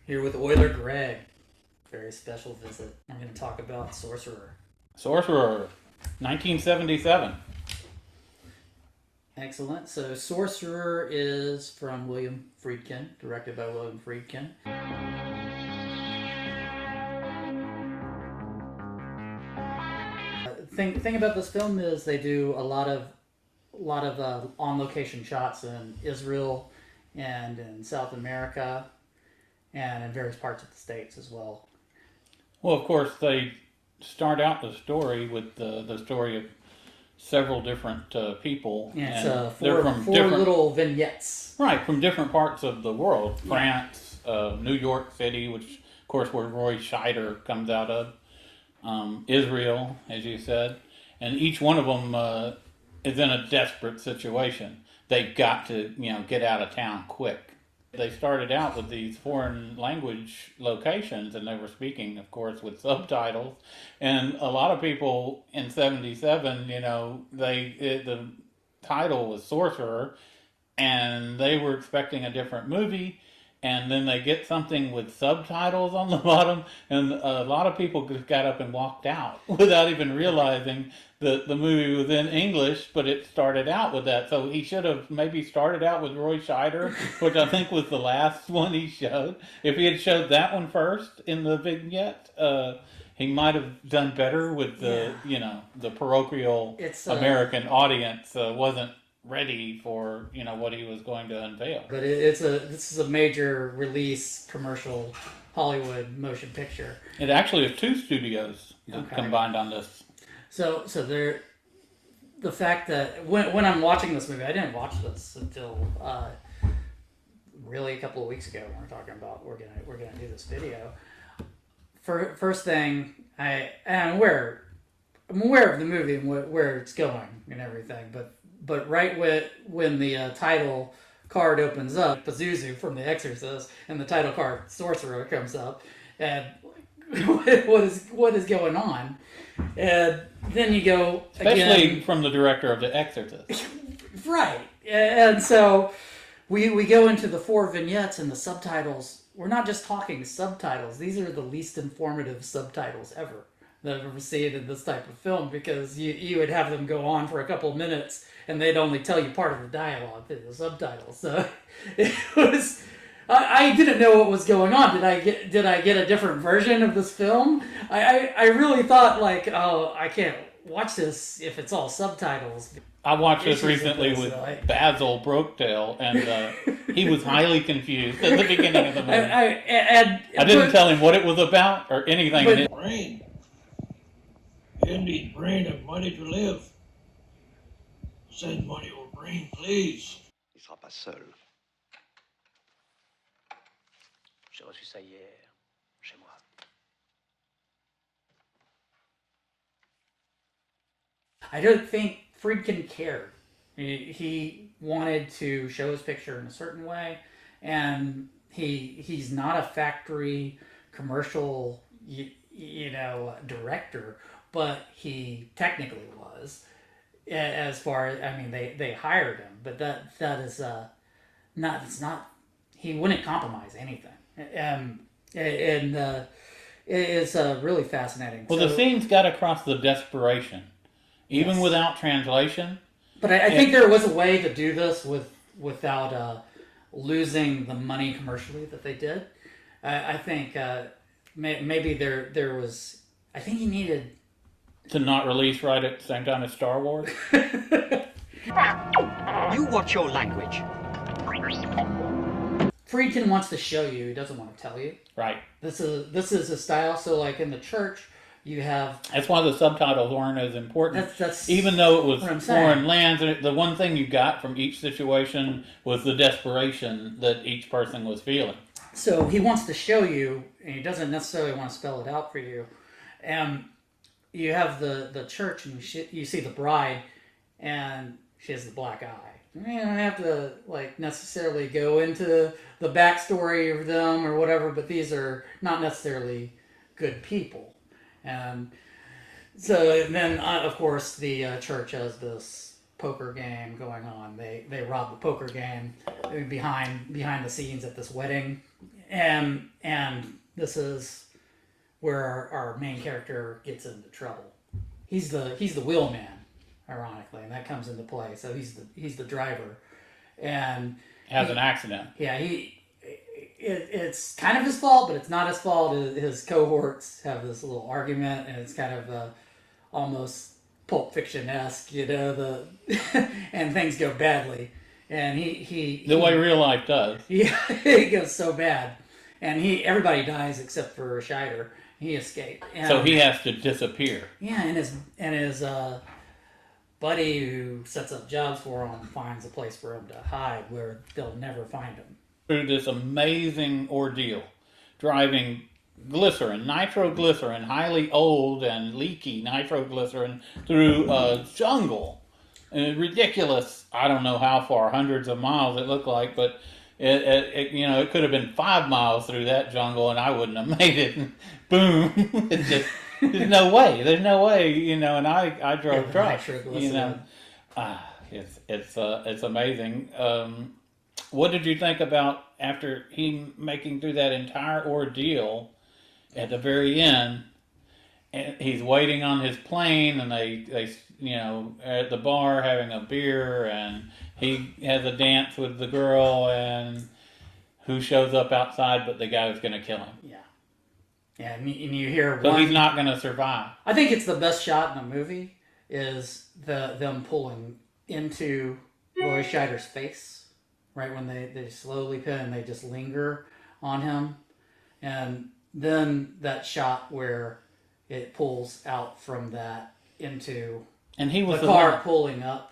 Here with OILER Greg. Very special visit. I'm going to talk about Sorcerer. Sorcerer, 1977. Excellent. So Sorcerer is from William Friedkin, directed by William Friedkin. Thing about this film is they do a lot of on location shots in Israel and in South America and in various parts of the States as well. Well, of course, they start out the story with the story of several different people. Yeah, it's they're four little vignettes. Right, from different parts of the world. France, New York City, which, of course, where Roy Scheider comes out of. Israel, as you said. And each one of them is in a desperate situation. They've got to, get out of town quick. They started out with these foreign language locations, and they were speaking, of course, with subtitles. And a lot of people in '77, the title was Sorcerer, and they were expecting a different movie. And then they get something with subtitles on the bottom, and a lot of people just got up and walked out without even realizing that the movie was in English, but it started out with that. So he should have maybe started out with Roy Scheider, which I think was the last one he showed. If he had showed that one first in the vignette, he might have done better with the parochial American audience wasn't ready for what he was going to unveil. But this is a major release commercial Hollywood motion picture. It actually is two studios combined on this. So the fact that when I'm watching this movie, I didn't watch this until really a couple of weeks ago when we're talking about we're gonna do this video. First thing, I'm aware of the movie and where it's going and everything, but right when the title card opens up, Pazuzu from The Exorcist, and the title card Sorcerer comes up, and what is going on? And then you go especially again, from the director of The Exorcist, right? And so we go into the four vignettes and the subtitles. We're not just talking subtitles; these are the least informative subtitles ever that I've ever seen in this type of film, because you would have them go on for a couple of minutes and they'd only tell you part of the dialogue through the subtitles. So it was, I didn't know what was going on. Did I get a different version of this film? I really thought like, oh, I can't watch this if it's all subtitles. I watched this recently with Basil Broketail, and he was highly confused at the beginning of the movie. I didn't tell him what it was about or anything. But brain. You need brain and money to live. Send money or brain, please. Il sera pas seul. J'ai reçu ça hier, chez moi. I don't think Friedkin cared. He wanted to show his picture in a certain way, and he's not a factory commercial, director, but he technically was. As far as, I mean, they hired him, but that is not, it's not, he wouldn't compromise anything. And it is really fascinating. Well, the scenes got across the desperation, even without translation. But I think there was a way to do this without losing the money commercially that they did. I think maybe there was, I think he needed to not release right at the same time as Star Wars. You watch your language. Friedkin wants to show you; he doesn't want to tell you. Right. This is a style. So, like in the church, you have. That's why the subtitles weren't as important. That's even though it was foreign lands. The one thing you got from each situation was the desperation that each person was feeling. So he wants to show you, and he doesn't necessarily want to spell it out for you. And you have the church, and you see the bride, and she has the black eye. You don't have to necessarily go into the backstory of them or whatever, but these are not necessarily good people. And so then, of course, the church has this poker game going on. They rob the poker game behind the scenes at this wedding, and this is where our main character gets into trouble. He's the wheelman, ironically, and that comes into play. So he's the driver, and Has an accident. yeah, it's kind of his fault, but it's not his fault. His cohorts have this little argument, and it's kind of almost Pulp Fiction-esque, and things go badly. And The way real life does. Yeah, it goes so bad, and everybody dies except for Scheider. He escaped, and, So he has to disappear. yeah, and his buddy who sets up jobs for him finds a place for him to hide where they'll never find him. Through this amazing ordeal, driving nitroglycerin, highly old and leaky nitroglycerin through a jungle. And ridiculous, I don't know how far, hundreds of miles it looked like, but it could have been 5 miles through that jungle and I wouldn't have made it. And boom, it's just, there's no way, and I drove trucks, it's amazing. What did you think about after he making through that entire ordeal? At the very end, and he's waiting on his plane, and they at the bar having a beer, and he has a dance with the girl, and who shows up outside but the guy who's going to kill him. Yeah, and you hear so he's not going to survive. I think it's the best shot in the movie is them pulling into Roy Scheider's face, right when they slowly pin and they just linger on him, and then that shot where it pulls out from that into and he was the car pulling up,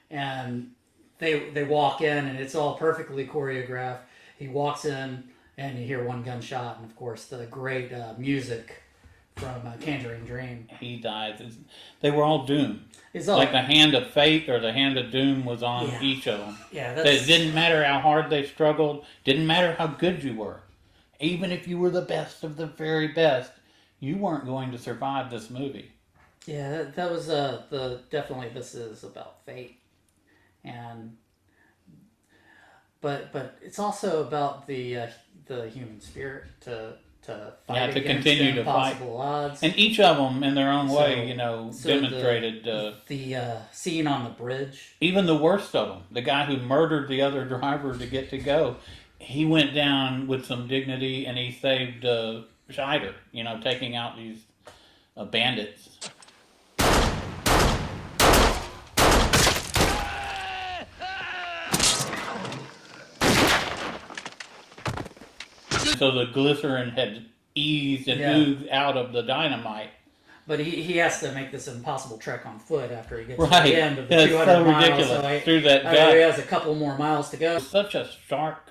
and they walk in, and it's all perfectly choreographed. He walks in, and you hear one gunshot, and of course the great music from Tangerine Dream. He dies. They were all doomed. It's all, like the hand of fate or the hand of doom was on each of them. Yeah, it didn't matter how hard they struggled. Didn't matter how good you were. Even if you were the best of the very best, you weren't going to survive this movie. Yeah, that was definitely this is about fate, but it's also about the human spirit to fight to against continue to impossible fight. odds. And each of them, in their own way, demonstrated the scene on the bridge. Even the worst of them, the guy who murdered the other driver to get to go, he went down with some dignity, and he saved Scheider, taking out these bandits. So the glycerin had eased and oozed out of the dynamite. But he has to make this impossible trek on foot after he gets right. to the end of the That's 200 so miles. ridiculous. So through that he has a couple more miles to go. Such a stark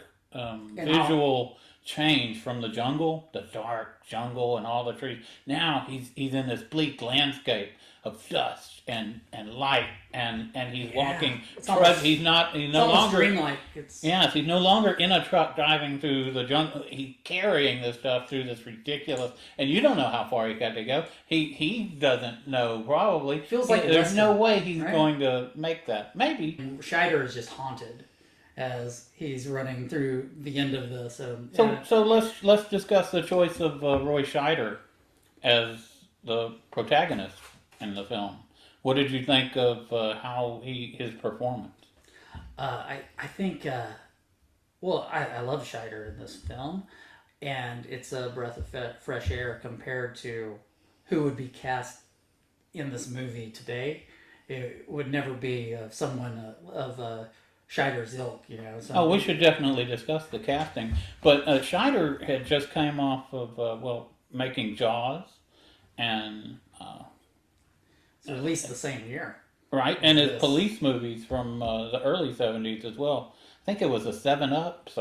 visual change from the jungle, the dark jungle and all the trees. Now he's in this bleak landscape of dust and light, and he's walking. He's no longer dreamlike. He's no longer in a truck driving through the jungle. He's carrying this stuff through this ridiculous, and you don't know how far he got to go. He doesn't know probably. Feels like there's no way he's going to make that. Maybe Scheider is just haunted as he's running through the end of this. So let's discuss the choice of Roy Scheider as the protagonist in the film. What did you think of his performance? I think I love Scheider in this film, and it's a breath of fresh air compared to who would be cast in this movie today. It would never be someone of Scheider's ilk, We should definitely discuss the casting. But Scheider had just came off of making Jaws, and at least the same year, right? And his police movies from the early '70s as well. I think it was the 7-Ups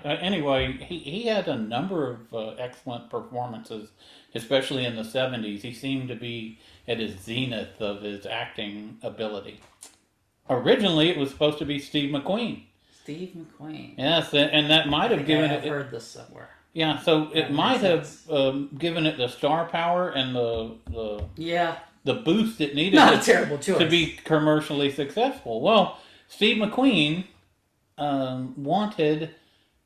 anyway, he had a number of excellent performances, especially in the '70s. He seemed to be at his zenith of his acting ability. Originally, it was supposed to be Steve McQueen. Steve McQueen. Yes, and that might have given it. I've heard this somewhere. Yeah, so it That might makes have given it the star power and Yeah, the boost it needed not a terrible choice. to be commercially successful. Well, Steve McQueen wanted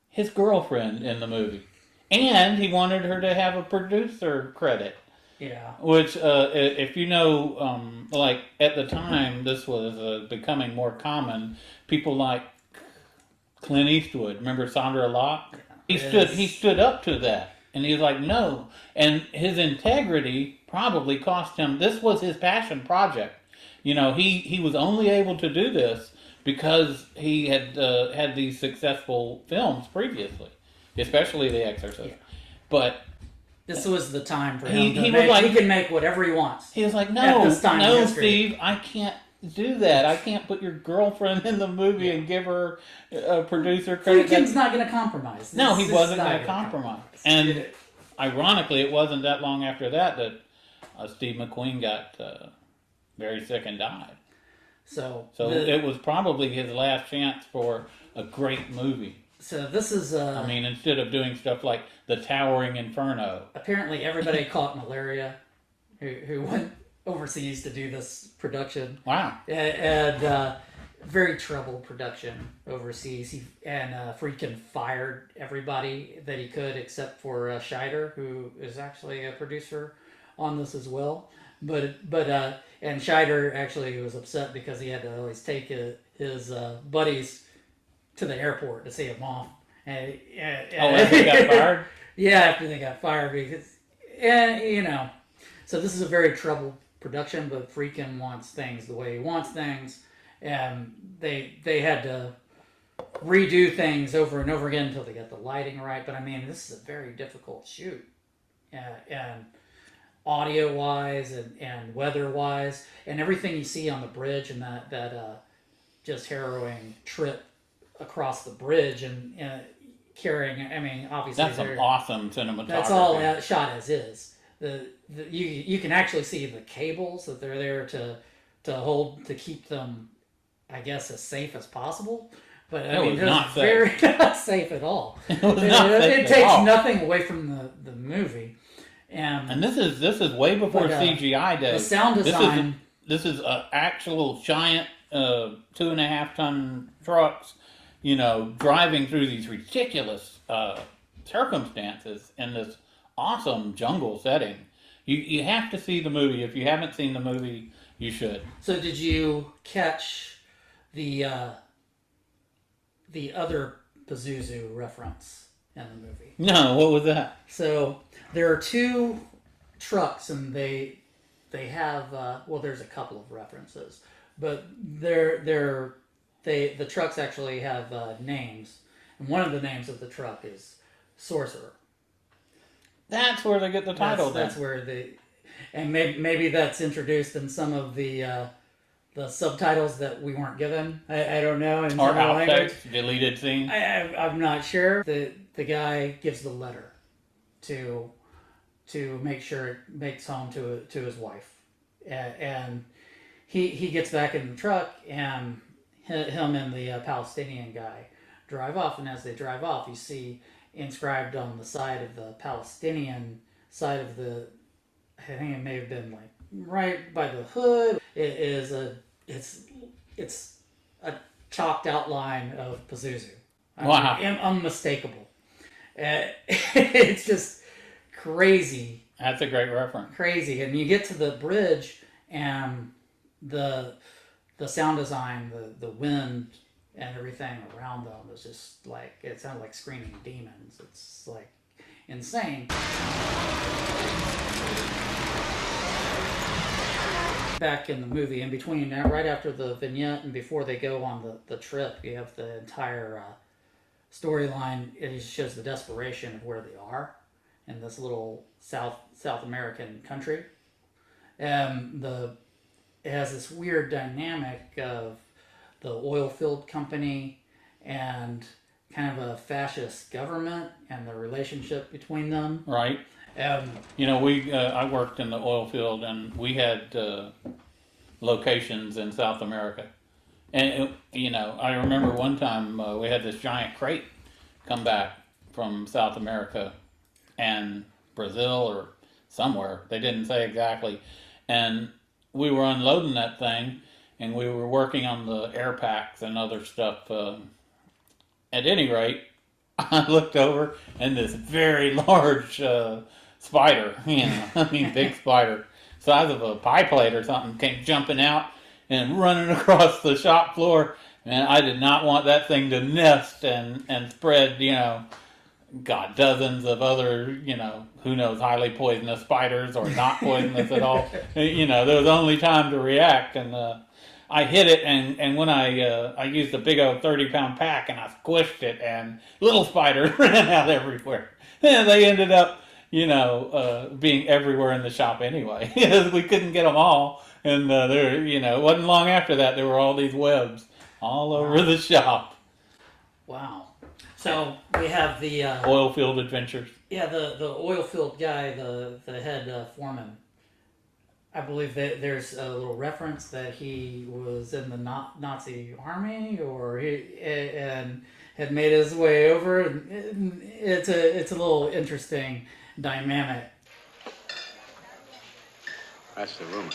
his girlfriend in the movie, and he wanted her to have a producer credit. Yeah. Which, if you know, like at the time, this was becoming more common. People like Clint Eastwood, remember Sandra Locke? He stood up to that, and he was like, no. And his integrity probably cost him. This was his passion project. You know, he was only able to do this because he had had these successful films previously, especially The Exorcist. Yeah. But This was the time for He- him to he make, was like- he can make whatever he wants. he was like, At no, this time in no, history. Steve, I can't do that. I can't put your girlfriend in the movie Yeah. and give her a producer credit. Friedkin's not going to compromise. No, he This wasn't is not going to gonna compromise. And ironically, it wasn't that long after that Steve McQueen got very sick and died. So It was probably his last chance for a great movie. So this is. I mean, instead of doing stuff like The Towering Inferno. Apparently, everybody caught malaria who went overseas to do this production. Wow. And very troubled production overseas. Friedkin fired everybody that he could except for Scheider, who is actually a producer on this as well. And Scheider actually was upset because he had to always take his buddies to the airport to see him off. After he got fired? Yeah, after they got fired because, so this is a very troubled production, but Friedkin wants things the way he wants things, and they had to redo things over and over again until they got the lighting right. But I mean, this is a very difficult shoot, and audio wise and weather wise, and everything you see on the bridge and that just harrowing trip across the bridge and carrying. I mean, obviously That's some awesome cinematography. that's all shot as is. You can actually see the cables that they're there to hold to keep them, I guess, as safe as possible. But I mean, was not very not safe at all. It takes nothing away from the movie. And this is way before CGI days. The sound design. This is actual giant 2.5 ton trucks, driving through these ridiculous circumstances in this awesome jungle setting. You have to see the movie. If you haven't seen the movie, you should. So did you catch the other Pazuzu reference in the movie? No, what was that? So there are two trucks, and they have there's a couple of references, but the trucks actually have names, and one of the names of the truck is Sorcerer. That's where they get the title. That's where and maybe that's introduced in some of the subtitles that we weren't given. I don't know. In or some of the language. outtakes, deleted scene. I'm not sure. The guy gives the letter to make sure it makes home to his wife, and he gets back in the truck, and him and the Palestinian guy drive off, and as they drive off, you see inscribed on the side of the Palestinian side of I think it may have been like right by the hood. It's a chalked outline of Pazuzu. Wow. Unmistakable. It's just crazy. That's a great reference. Crazy. And you get to the bridge, and the sound design, the wind and everything around them is just like, it sounds like screaming demons. It's like insane. Back in the movie, in between, right after the vignette and before they go on the trip, you have the entire storyline. It shows the desperation of where they are in this little South American country. And it has this weird dynamic of the oil field company and kind of a fascist government and the relationship between them. Right. I worked in the oil field, and we had locations in South America. And, I remember one time we had this giant crate come back from South America and Brazil or somewhere. They didn't say exactly. And we were unloading that thing, and we were working on the air packs and other stuff. At any rate, I looked over, and this very large spider, big spider, size of a pie plate or something, came jumping out and running across the shop floor. And I did not want that thing to nest and spread, dozens of other, who knows, highly poisonous spiders or not poisonous at all. There was only time to react, and I hit it, and when I used a big old 30-pound pack, and I squished it, and little spiders ran out everywhere. And they ended up, being everywhere in the shop anyway. We couldn't get them all, and it wasn't long after that there were all these webs all over the shop. Wow. So we have the Oilfield Adventures. Yeah, the Oilfield guy, the head foreman. I believe that there's a little reference that he was in the Nazi army, or and had made his way over. It's a little interesting dynamic. That's the rumor.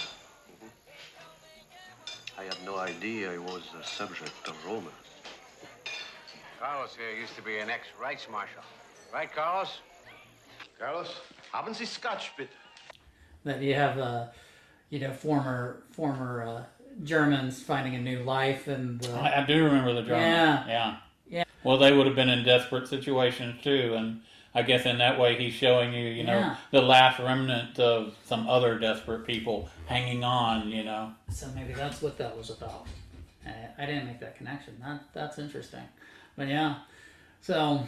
I had no idea I was the subject of rumor. Carlos here used to be an ex-Rights Marshal. Right, Carlos? Carlos, haben Sie Scotch, bitte? That you have, former Germans finding a new life, and I do remember the Germans. Yeah. Well, they would have been in desperate situations too, and I guess in that way he's showing you, the last remnant of some other desperate people hanging on, So maybe that's what that was about. I didn't make that connection. That's interesting. But yeah, so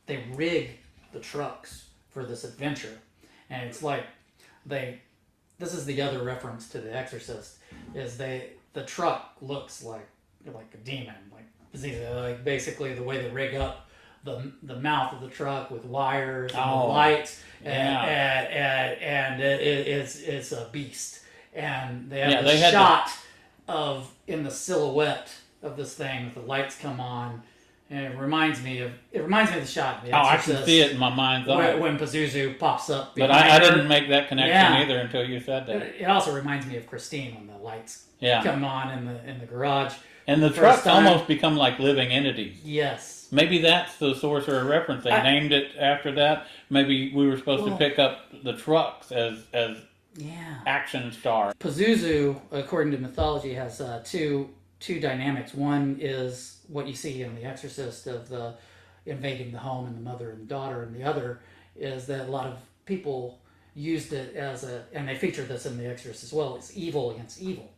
they rig the trucks for this adventure, and it's like this is the other reference to the Exorcist, is the truck looks like a demon, like basically the way they rig up the mouth of the truck with wires and the lights, and it's a beast, and they have a shot of in the silhouette of this thing with the lights come on, and it reminds me of the shot in The Exorcist. I can see it in my mind's eye. When Pazuzu pops up But behind I her. didn't make that connection either until you said that. It also reminds me of Christine when the lights come on in the garage. And the trucks almost become like living entities. Yes. Maybe that's the Sorcerer reference. They named it after that. Maybe we were supposed to pick up the trucks as action stars. Pazuzu, according to mythology, has two dynamics. One is what you see in The Exorcist of the invading the home and the mother and daughter, and the other is that a lot of people used it and they feature this in The Exorcist as well, it's evil against evil.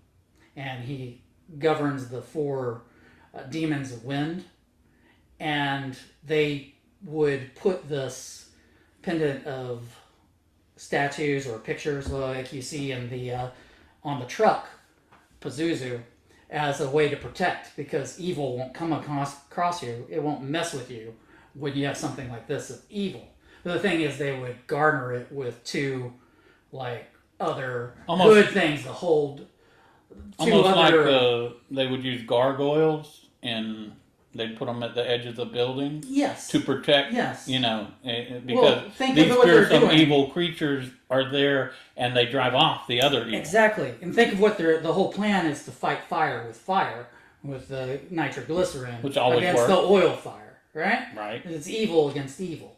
And he governs the four demons of wind, and they would put this pendant of statues or pictures like you see in on the truck, Pazuzu, as a way to protect, because evil won't come across you. It won't mess with you when you have something like this of evil. But the thing is, they would garner it with two other good things to hold. Almost like they would use gargoyles and they'd put them at the edges of buildings. Yes. To protect. Yes. Because these fearsome evil creatures are there and they drive off the other evil. Exactly. And think of what the whole plan is, to fight fire with the nitroglycerin, which always against works. the oil fire, right? Right. It's evil against evil.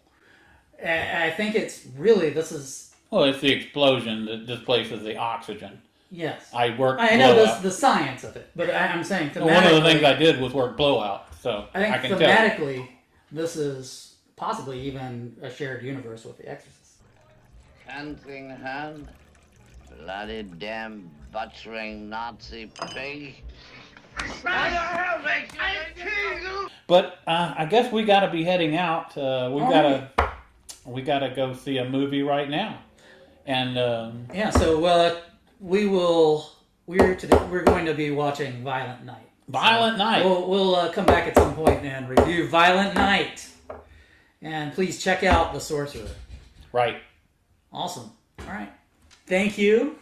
And I think it's really, it's the explosion that displaces the oxygen. Yes. I know the science of it, but I'm saying thematically. One of the things I did was work blowout, so I think I can thematically, this is possibly even a shared universe with The Exorcist. Cunningham, bloody damn butchering Nazi pig. But I guess we got to be heading out. We got to go see a movie right now, and So we're going to be watching Violent Night. Violent Night. We'll come back at some point and review Violent Night, and please check out The Sorcerer. Right. Awesome. All right. Thank you.